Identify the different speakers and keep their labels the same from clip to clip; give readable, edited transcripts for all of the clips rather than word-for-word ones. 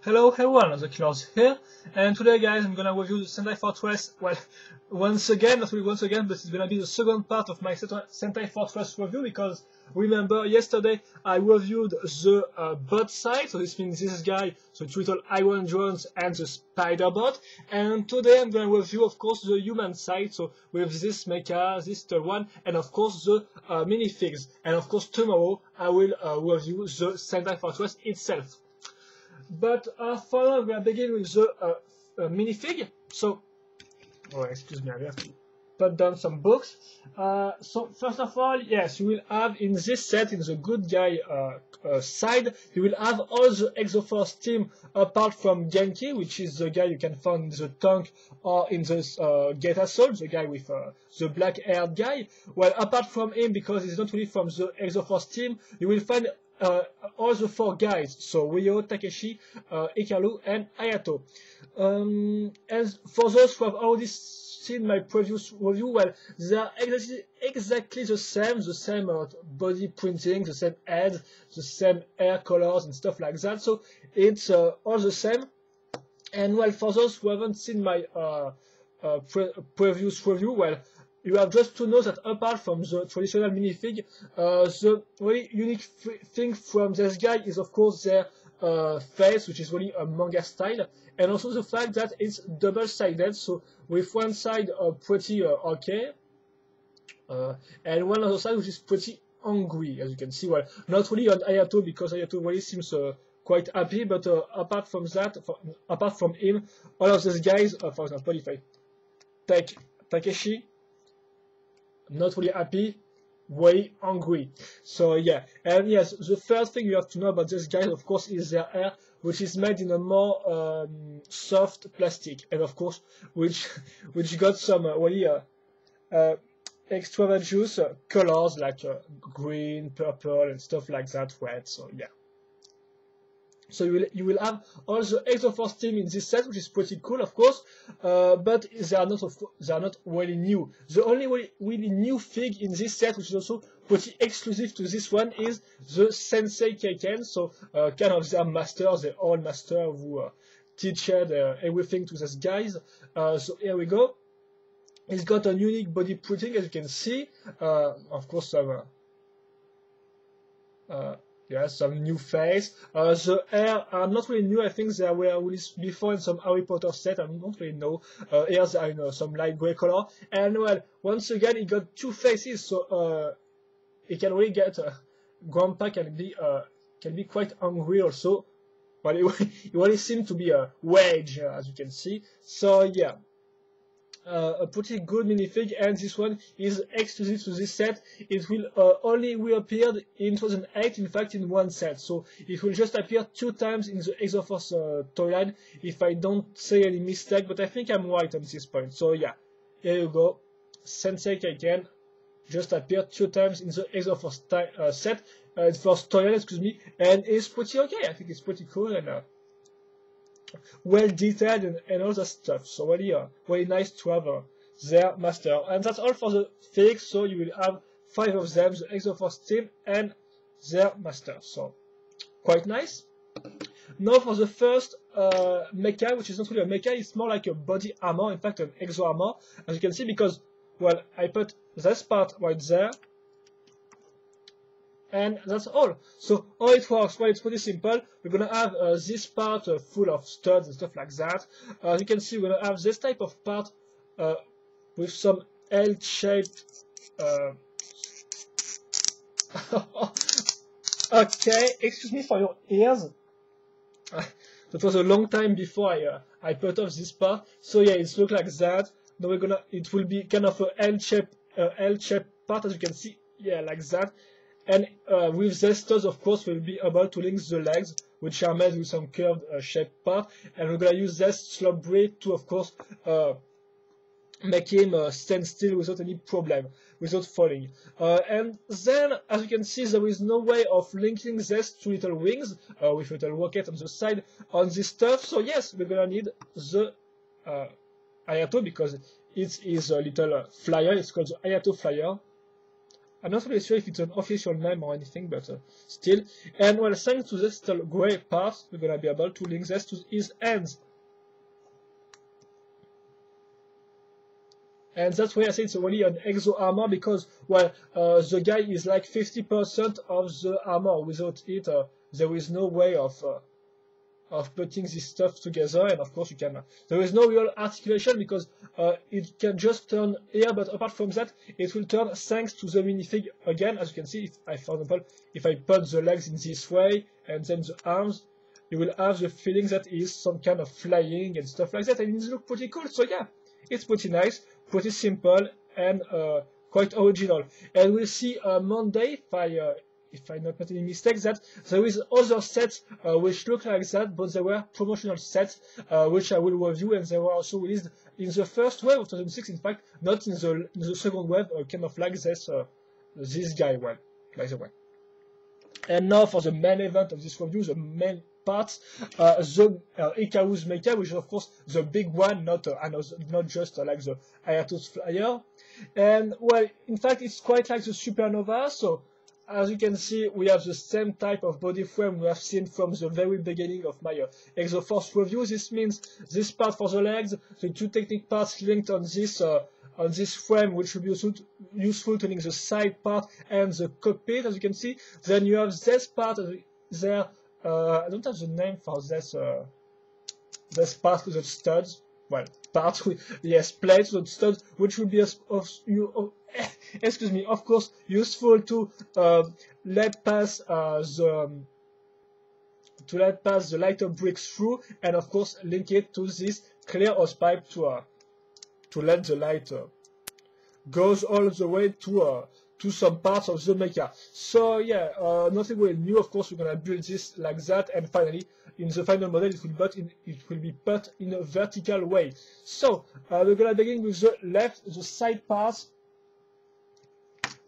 Speaker 1: Hello everyone, the Killers here, and today guys I'm gonna review the Sentai Fortress, well, once again, not really once again, but it's gonna be the second part of my Sentai Fortress review, because remember yesterday I reviewed the bot side, so this means this guy, the two little iron drones and the spider bot, and today I'm gonna review of course the human side, so with this mecha, this little one, and of course the minifigs, and of course tomorrow I will review the Sentai Fortress itself. But for now, we are beginning with the minifig. So, oh, excuse me, I have to put down some books. So, first of all, yes, you will have in this set, in the good guy side, you will have all the Exo-Force team apart from Genki, which is the guy you can find in the tank or in the Gate Assault, the guy with the black-haired guy. Well, apart from him, because he's not really from the Exo-Force team, you will find all the four guys, so Ryo, Takeshi, Hikaru, and Hayato. And for those who have already seen my previous review, well, they are exactly the same body printing, the same head, the same hair colors and stuff like that, so it's all the same. And well, for those who haven't seen my previous review, well, you have just to know that apart from the traditional minifig, the really unique thing from this guy is of course their face, which is really a manga style, and also the fact that it's double-sided, so with one side pretty okay, and one other side which is pretty angry, as you can see. Well, not really on Hayato, because Hayato really seems quite happy, but apart from that, apart from him, all of these guys, for example, if I take Takeshi, not really happy, way angry. So yeah, and yes, the first thing you have to know about this guy, of course, is their hair, which is made in a more soft plastic, and of course, which got some really extravagant colors like green, purple, and stuff like that, red. So yeah. So you will have all the Exo-Force team in this set, which is pretty cool, of course, but they are not really new. The only really new fig in this set, which is also pretty exclusive to this one, is the Sensei Kaiken. So kind of their master, their own master who teach everything to these guys. So here we go. It's got a unique body printing, as you can see. Of course, some. Yeah, some new face. The hair are not really new. I think they were released before in some Harry Potter set. I don't really know. Hairs are in some light gray color. And well, once again, it got two faces, so it can really get. Grandpa can be quite angry also. But it really seems to be a rage, as you can see. So yeah. A pretty good minifig, and this one is exclusive to this set. It will only reappear in 2008, in fact, in one set, so it will just appear 2 times in the Exo-Force toyline, if I don't say any mistake, but I think I'm right on this point. So yeah, here you go. Sensei Kaiken just appeared 2 times in the Exo-Force set, first toyline, excuse me, and it's pretty okay. I think it's pretty cool and well detailed and all that stuff. So really, very nice to have their master. And that's all for the figs. So you will have 5 of them, the Exo-Force team and their master. So quite nice. Now for the first mecha, which is not really a mecha, it's more like a body armor, in fact an exo armor, as you can see, because well, I put this part right there. And that's all. So how it works? Well, it's pretty simple. We're gonna have this part full of studs and stuff like that. As you can see, we're gonna have this type of part with some L-shaped. Okay, excuse me for your ears. That was a long time before I put off this part. So yeah, it looks like that. Now it will be kind of a L-shaped part, as you can see. Yeah, like that. And with these studs, of course, we'll be able to link the legs, which are made with some curved shaped part. And we're going to use this slop braid to, of course, make him stand still without any problem, without falling. And then, as you can see, there is no way of linking these 2 little wings with a little rocket on the side on this stuff. So yes, we're going to need the Hayato, because it is a little flyer. It's called the Hayato flyer. I'm not really sure if it's an official name or anything, but still. And well, thanks to this little gray part, we're gonna be able to link this to his hands. And that's why I say it's really an exo armor, because, well, the guy is like 50% of the armor. Without it, there is no way of putting this stuff together. And of course, you can. There is no real articulation because it can just turn here, but apart from that, it will turn thanks to the minifig again. As you can see, for example, if I put the legs in this way and then the arms, you will have the feeling that it is some kind of flying and stuff like that, and it looks pretty cool. So yeah, it's pretty nice, pretty simple, and quite original. And we'll see Monday, if I not make any mistakes, that there is other sets which look like that, but they were promotional sets which I will review, and they were also released in the first wave of 2006. In fact, not in the second wave, kind of like this guy one, by the way. And now for the main event of this review, the main part, the Ikaru's mecha, which is of course the big one, not just like the Hayato's flyer. And well, in fact, it's quite like the Supernova. So as you can see, we have the same type of body frame we have seen from the very beginning of my Exo-Force review. This means this part for the legs, the two technique parts linked on this frame, which will be useful to link the side part and the cockpit, as you can see. Then you have this part there. I don't have the name for this part with the studs. Well, part with, yes, plates with studs, which will be excuse me, of course, useful to let pass the lighter bricks through, and of course link it to this clear hose pipe to let the light goes all the way to some parts of the mecha. So yeah, nothing really new. Of course, we're gonna build this like that, and finally, in the final model, it will be put in a vertical way. So we're gonna begin with the side parts,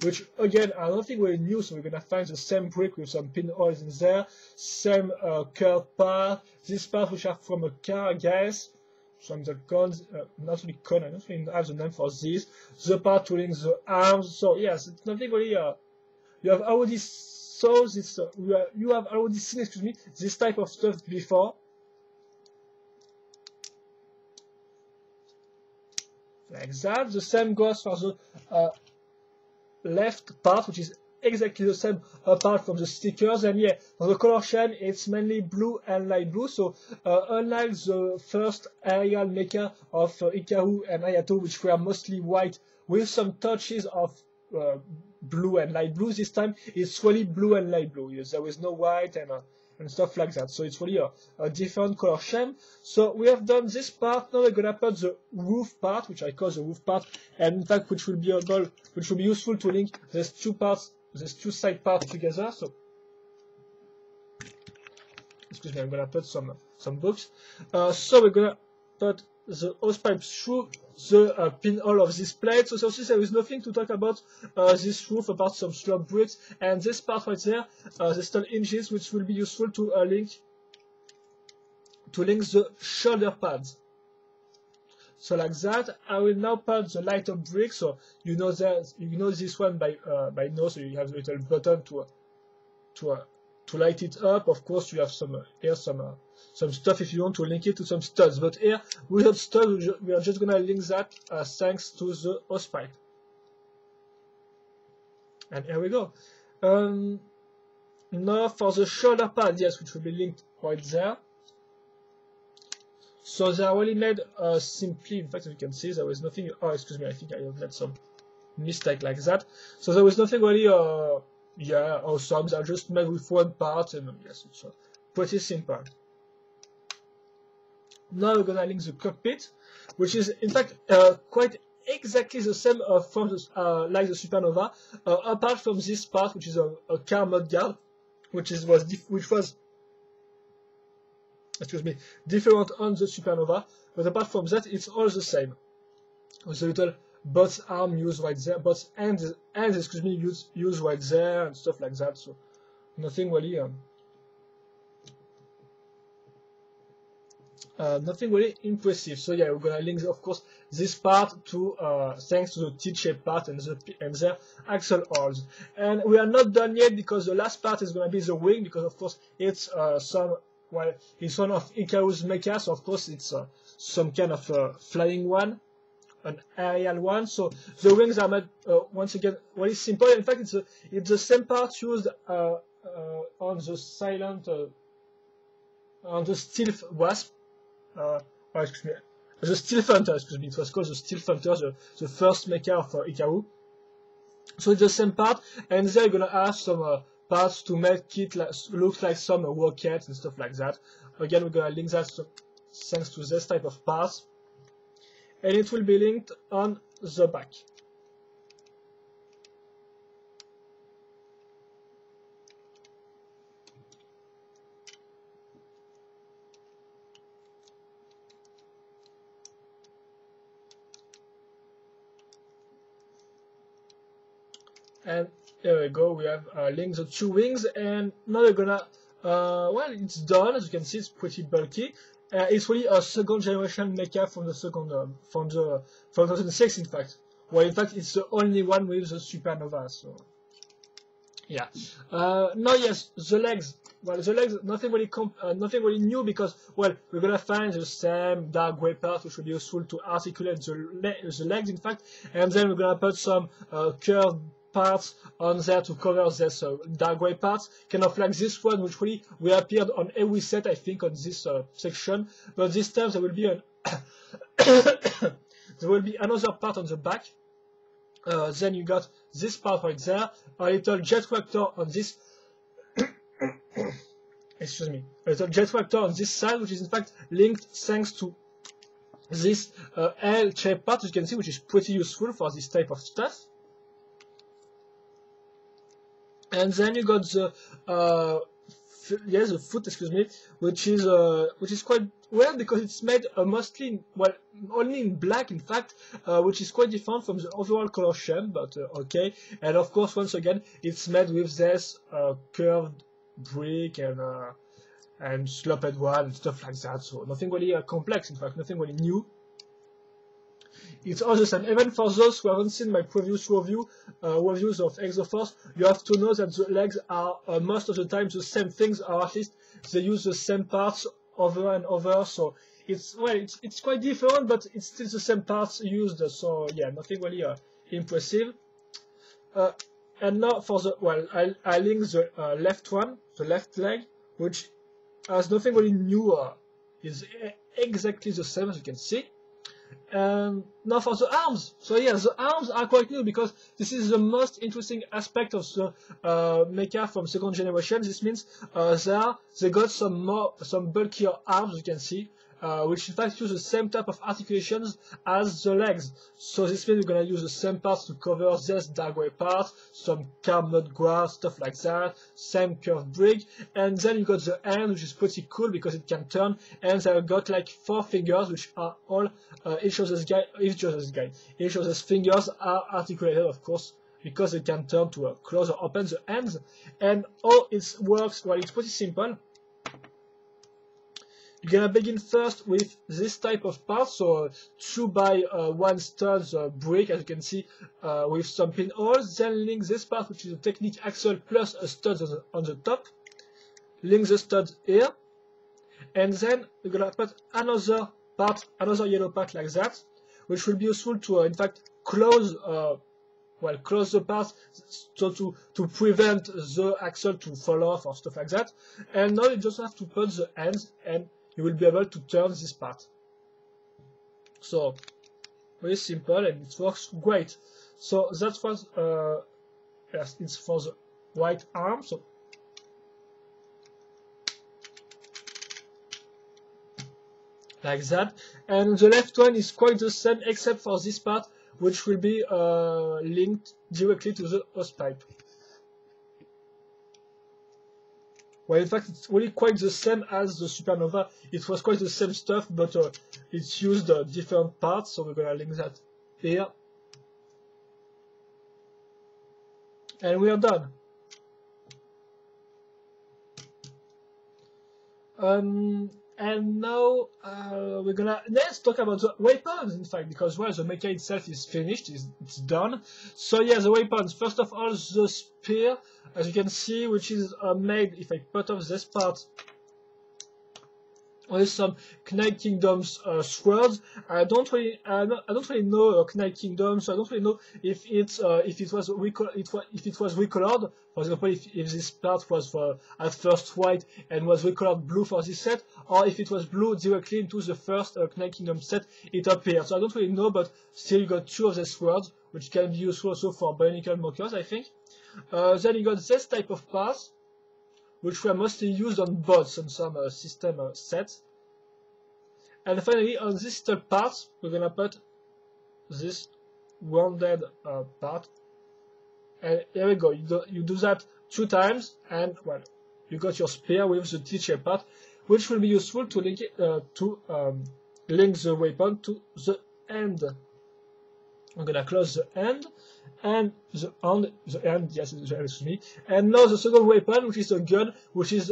Speaker 1: which again are nothing really new. So we're gonna find the same brick with some pinholes in there, same curved part. This part which are from a car, I guess. Some the cones, not really cone, I don't really have the name for this. The part to link the arms. So yes, it's nothing really. You have already saw this. You have already seen, excuse me, this type of stuff before. Like that. The same goes for the left part, which is exactly the same apart from the stickers. And yeah, for the color scheme, it's mainly blue and light blue. So unlike the first aerial mecha of Ikaru and Hayato, which were mostly white with some touches of blue and light blue, this time it's really blue and light blue. Yes, there is no white and stuff like that. So it's really a different color scheme. So we have done this part. Now we're gonna put the roof part, which I call the roof part, and in fact which will be useful to link these two parts, these two side parts together. So excuse me, I'm gonna put some books. So we're gonna put the hose pipe through the pinhole of this plate. So there is nothing to talk about this roof apart some slab bricks, and this part right there, the steel hinges, which will be useful to link the shoulder pads. So like that, I will now put the lighter brick. So you know this one by now. So you have a little button to light it up. Of course, you have some stuff if you want to link it to some studs. But here, without studs, we are just gonna link that thanks to the hose pipe. And here we go. Now for the shoulder pad, yes, which will be linked right there. So they are really made simply. In fact, as you can see, there was nothing. Oh, excuse me, I think I have made some mistake like that. So there was nothing really, yeah, awesome. They are just made with one part, and yes, it's pretty simple. Now we're gonna link the cockpit, which is in fact quite exactly the same from like the Supernova, apart from this part, which is a car mudguard, which was excuse me, different on the Supernova, but apart from that, it's all the same. With a little bot's arm used right there, bot's hand, excuse me, used right there, and stuff like that. So nothing really nothing really impressive. So yeah, we're gonna link, of course, this part to thanks to the T-shaped part and their axle holes. And we are not done yet because the last part is gonna be the wing, because of course it's it's one of Ikaru's mecha, so of course it's some kind of flying one, an aerial one. So the wings are made once again very simple. In fact, it's the same part used on the silent on the stealth wasp. Excuse me, the Stealth Hunter, excuse me, it was called the Stealth Hunter, the first mecha of Ikaru. So it's the same part, and there you're gonna have some parts to make it look like some rockets and stuff like that. Again, we're gonna link that thanks to this type of parts, and it will be linked on the back. And there we go, we have linked the two wings, and now we're gonna, well, it's done. As you can see, it's pretty bulky. It's really a second generation mecha from the from 2006, in fact. Well, in fact, it's the only one with the supernova, so yeah. Now, yes, the legs. Well, the legs, nothing really new, because, well, we're gonna find the same dark gray part, which will be useful to articulate the legs, in fact, and then we're gonna put some curved parts on there to cover this dark gray parts, kind of like this one, which really reappeared on every set, I think, on this section, but this time there will be an there will be another part on the back. Then you got this part right there, a little jet reactor on this excuse me, a little jet reactor on this side, which is in fact linked thanks to this L-shaped part, as you can see, which is pretty useful for this type of stuff. And then you got the the foot, excuse me, which is quite weird, because it's made mostly only in black, in fact, which is quite different from the overall color scheme, but okay. And of course, once again, it's made with this curved brick and sloped one and stuff like that. So nothing really complex, in fact, nothing really new. It's all the same. Even for those who haven't seen my previous reviews of Exo-Force, you have to know that the legs are most of the time the same things, or at least they use the same parts over and over. So it's quite different, but it's still the same parts used. So yeah, nothing really impressive. And now for the I link the left one, the left leg, which has nothing really new. Is exactly the same, as you can see. And now for the arms. So yeah, the arms are quite new, because this is the most interesting aspect of the mecha from second generation. This means they got some bulkier arms, you can see, which in fact use the same type of articulations as the legs. So this means we're gonna use the same parts to cover this dark gray part, some carbon grass, stuff like that, same curved brick, and then you got the hand, which is pretty cool because it can turn, and they got like 4 fingers, which are all each of those fingers are articulated, of course, because they can turn to close or open the hands. And all it works, well, it's pretty simple. You're gonna begin first with this type of part, so 2x1 studs brick, as you can see, with some pinholes. Then link this part, which is a technique axle plus a stud on the top. Link the studs here, and then you're gonna put another yellow part like that, which will be useful to, in fact, close the part, so to prevent the axle to fall off or stuff like that. And now you just have to put the ends, and you will be able to turn this part. So very simple, and it works great. So that was yes, it's for the right arm. So like that, and the left one is quite the same, except for this part, which will be linked directly to the hose pipe. Well, in fact, it's really quite the same as the supernova. It was quite the same stuff, but it's used different parts, so we're gonna link that here. And we are done. And now we're gonna let's talk about the weapons, in fact, because well, the mecha itself is finished, it's done. So yeah, the weapons. First of all, the spear, as you can see, which is made. If I cut off this part, with some Knight Kingdom's swords. I don't really know Knight Kingdom, so I don't really know if it was recolored. For example, if this part was at first white and was recolored blue for this set, or if it was blue directly into the first Knight Kingdom set it appeared. So I don't really know, but still you got two of the swords, which can be useful also for bionicle mockers, I think. Then you got this type of parts, which were mostly used on bots on some system sets. And finally, on this top part, we're gonna put this wounded part. And here we go. You do that 2 times, and well, you got your spear with the T-shaped part, which will be useful to link link the weapon to the end. I'm gonna close the end. And the end, yes, excuse me. And now the second weapon, which is the gun, which is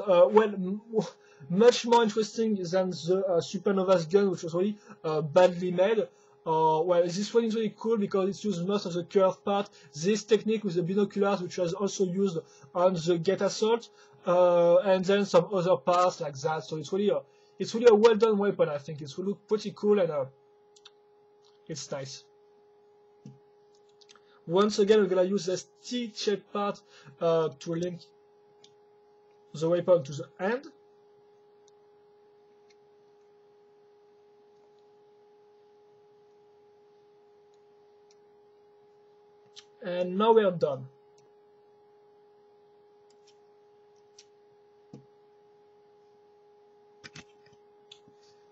Speaker 1: much more interesting than the Supernova's gun, which was really badly made. Well, this one is really cool because it uses most of the curved part. This technique with the binoculars, which was also used on the Get Assault, and then some other parts like that. So it's really a well done weapon. I think it will look pretty cool and it's nice. Once again, we're gonna use this T-shaped part to link the weapon to the end. And now we're done.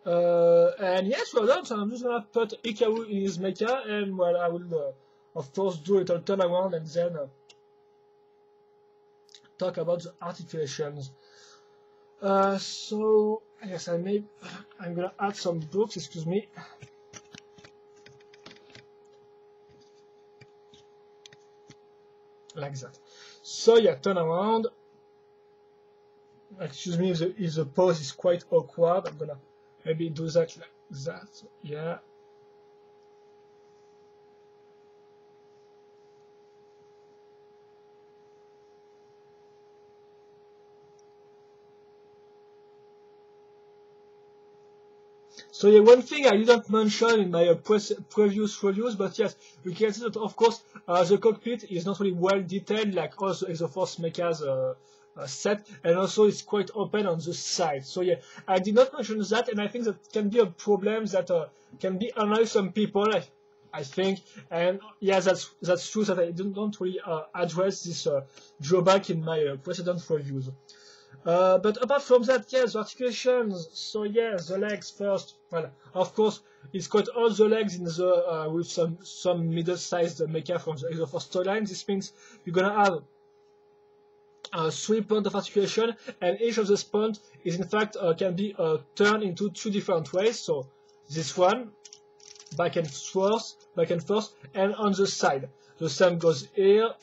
Speaker 1: And yes, we're done. So I'm just gonna put Ikaru in his mecha, and well, I will of course do a little turnaround and then talk about the articulations. So yes, I'm gonna add some books. Excuse me. Like that. So yeah, turn around. Excuse me if the pose is quite awkward. I'm gonna maybe do that like that. Yeah. So yeah, one thing I didn't mention in my previous reviews, but yes, you can see that of course the cockpit is not really well detailed like all the Exo-Force mechas set, and also it's quite open on the side. So yeah, I did not mention that, and I think that can be a problem that can be annoy some people. I think, and yeah, that's true that I don't really address this drawback in my precedent reviews. But apart from that, yes, the articulations. So yeah, the legs first. Well, of course, it's got all the legs in the with some middle-sized mecha from the Exo-Force storyline. This means you're gonna have 3 points of articulation, and each of these points is in fact can be turned into 2 different ways. So this one, back and forth, and on the side. The same goes here,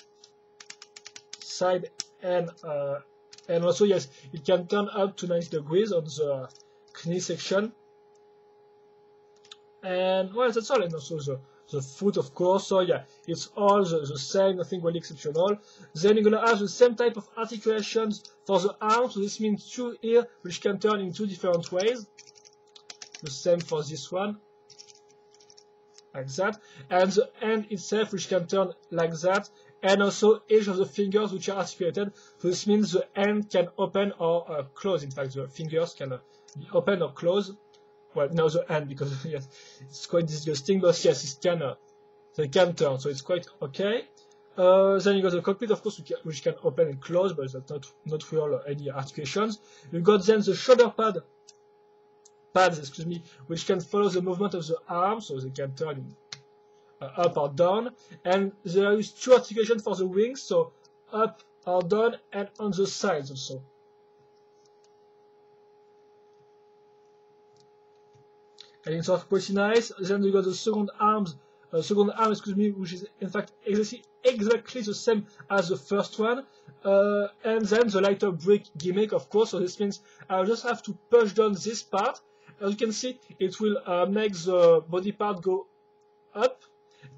Speaker 1: side and also, yes, it can turn up to 90 degrees on the knee section. And, well, that's all. And also the foot, of course. So, yeah, it's all the same, nothing really exceptional. Then you're going to have the same type of articulations for the arms. So this means 2 here, which can turn in 2 different ways. The same for this one. Like that. And the hand itself, which can turn like that. And also each of the fingers which are articulated. So this means the hand can open or close. In fact, the fingers can be open or close. Well, no, the hand, because yes, it's quite disgusting. But yes, they can turn, so it's quite okay. Then you got the cockpit, of course, which can open and close, but that's not real any articulations. You got then the shoulder pads, excuse me, which can follow the movement of the arm, so they can turn up or down, and there is 2 articulations for the wings, so up or down and on the sides also. And it's pretty nice. Then you got the second arms second arm, excuse me, which is in fact exactly the same as the first one, and then the lighter brick gimmick, of course. So this means I'll just have to push down this part. As you can see, it will make the body part go up,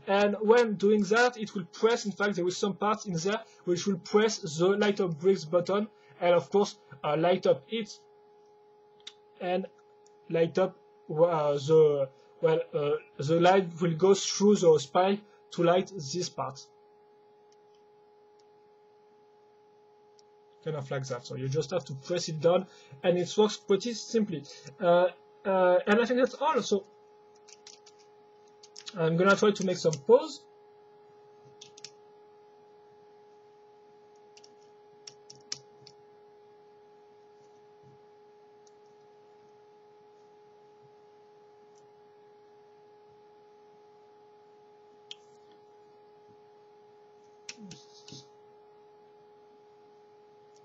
Speaker 1: and when doing that, it will press. In fact, there is some parts in there which will press the lighter bricks button, and of course light up it and light up the light will go through the spike to light this part, kind of like that. So you just have to press it down, and it works pretty simply. And I think that's all. So I'm gonna try to make some pause.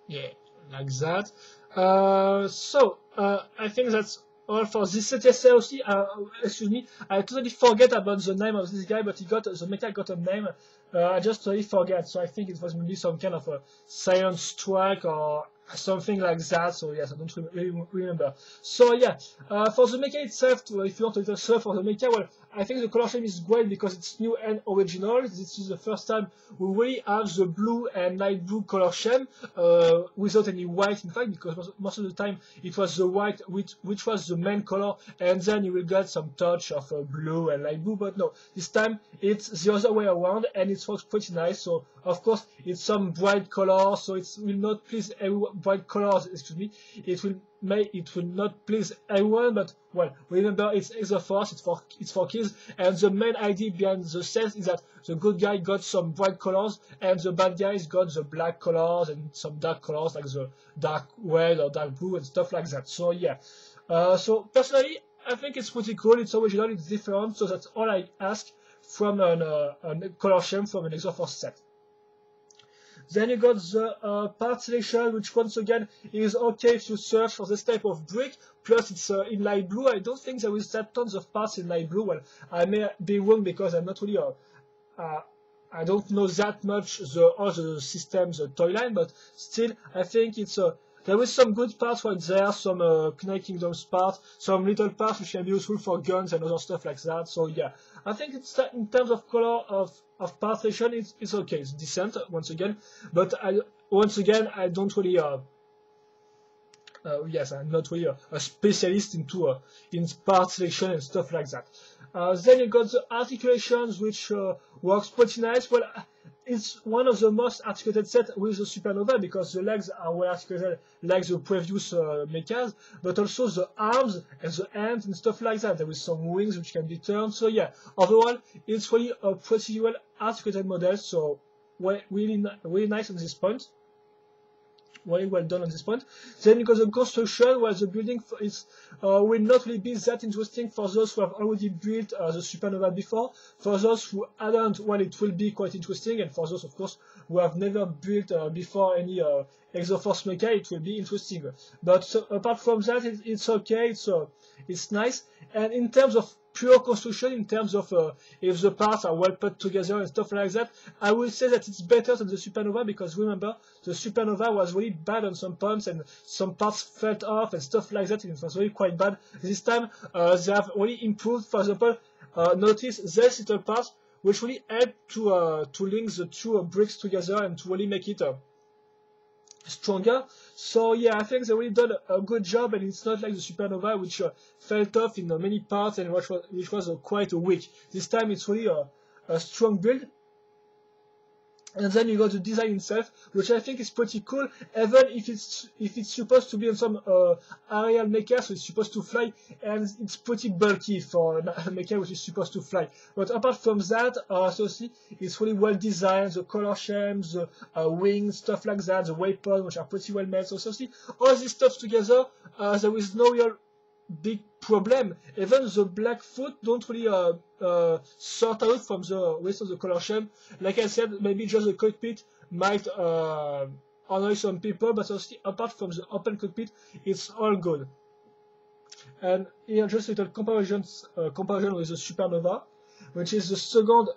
Speaker 1: Yeah, like that. I think that's all for this SLC. Excuse me, I totally forget about the name of this guy, but the mecha got a name. I just totally forget. So I think it was maybe some kind of a science strike or something like that. So yes, I don't really remember. So yeah, for the mecha itself, if you want to search for the mecha, well, I think the color scheme is great because it's new and original. This is the first time we really have the blue and light blue color scheme without any white, in fact, because most of the time it was the white which was the main color, and then you will get some touch of blue and light blue. But no, this time it's the other way around, and it works pretty nice. So of course it's some bright colors, so it will not please everyone. Bright colors, excuse me. It will not please everyone, but well, remember it's Exo-Force, it's for kids, and the main idea behind the set is that the good guy got some bright colors, and the bad guys got the black colors and some dark colors like the dark red or dark blue and stuff like that. So yeah, so personally, I think it's pretty cool. It's original, it's different, so that's all I ask from a color scheme from an Exo-Force set. Then you got the part selection, which once again is okay if you search for this type of brick. Plus it's in light blue. I don't think there is that tons of parts in light blue. Well, I may be wrong because I'm not really I don't know that much all the systems, the toy line, but still I think it's there is some good parts right there, some Knight Kingdoms parts, some little parts which can be useful for guns and other stuff like that. So yeah, I think it's in terms of color of part selection, it's okay, it's decent once again. But once again, I don't really yes, I'm not really a specialist into in part selection and stuff like that. Then you got the articulations, which works pretty nice. Well, it's one of the most articulated sets with the Supernova because the legs are well articulated like the previous mechas, but also the arms and the hands and stuff like that. There is some wings which can be turned. So yeah, overall, it's really a pretty well articulated model. So really nice on this point. Very well done on this point. Then you got the construction, where the building will not really be that interesting for those who have already built the Supernova before. For those who hadn't, well, it will be quite interesting, and for those, of course, who have never built before any Exo-Force mecha, it will be interesting. But apart from that, it's okay. It's nice. And in terms of pure construction, in terms of if the parts are well put together and stuff like that, I will say that it's better than the Supernova, because remember, the Supernova was really bad on some points and some parts fell off and stuff like that, and it was really quite bad. This time they have really improved. For example, notice this little part which really help to link the two bricks together and to really make it stronger. So yeah, I think they really done a good job, and it's not like the Supernova which fell off in many parts and which was quite weak. This time it's really a strong build. And then you got the design itself, which I think is pretty cool, even if it's supposed to be on some aerial mecha, so it's supposed to fly, and it's pretty bulky for a mecha which is supposed to fly. But apart from that, so see, it's really well designed, the color schemes, the wings, stuff like that, the weapons, which are pretty well made. So see, all this stuff together, there is no real big problem. Even the Blackfoot don't really sort out from the rest of the color scheme. Like I said, maybe just the cockpit might annoy some people, but also apart from the open cockpit, it's all good. And here just a little comparison with the Supernova. which is the second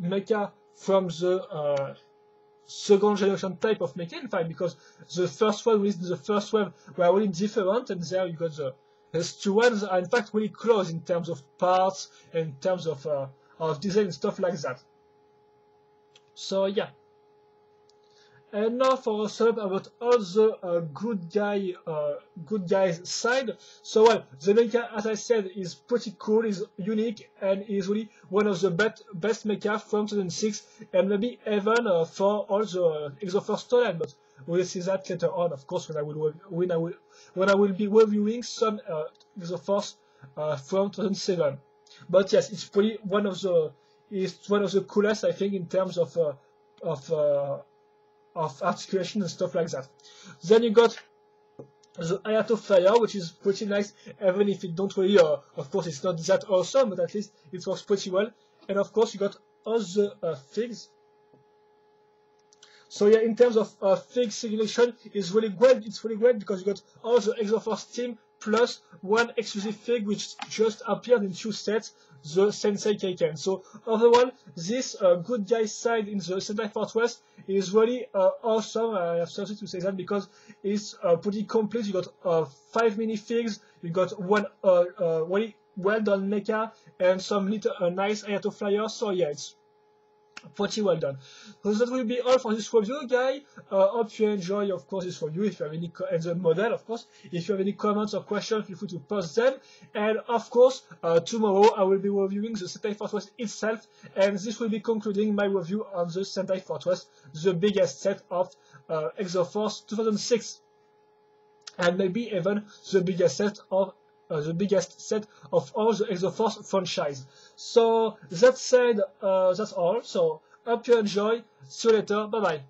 Speaker 1: mecha from the second generation type of mecha, in fact, because the first one released in the first wave were really different, and there you got these two ones are in fact really close in terms of parts, and in terms of design and stuff like that. So yeah. And now for a sub about all the good guys side. So well, the mecha, as I said, is pretty cool, is unique, and is really one of the best mecha from 2006, and maybe even for all the Exo-Force storyline. But we'll see that later on, of course, when I will be reviewing some Exo-Force from 2007. But yes, it's pretty one of the coolest, I think, in terms of articulation and stuff like that. Then you got the Hayato Flyer, which is pretty nice, even if it don't really, of course, it's not that awesome, but at least it works pretty well. And of course, you got all the figs. So yeah, in terms of fig selection, it's really great because you got all the Exo-Force team plus one exclusive fig which just appeared in 2 sets, the Sensei Keiken. So overall, this good guy side in the Sentai Fortress is really awesome. I have started to say that because it's pretty complete. You got 5 minifigs, you got one really well done mecha, and some little nice Hayato flyers. So yeah, it's pretty well done. So that will be all for this review, guys. Hope you enjoy, of course, this review. If you have any and the model, of course, if you have any comments or questions, feel free to post them. And of course, tomorrow I will be reviewing the Sentai Fortress itself, and this will be concluding my review on the Sentai Fortress, the biggest set of Exo-Force 2006, and maybe even the biggest set of all the Exo-Force franchise. So that said, that's all. So hope you enjoy. See you later. Bye bye.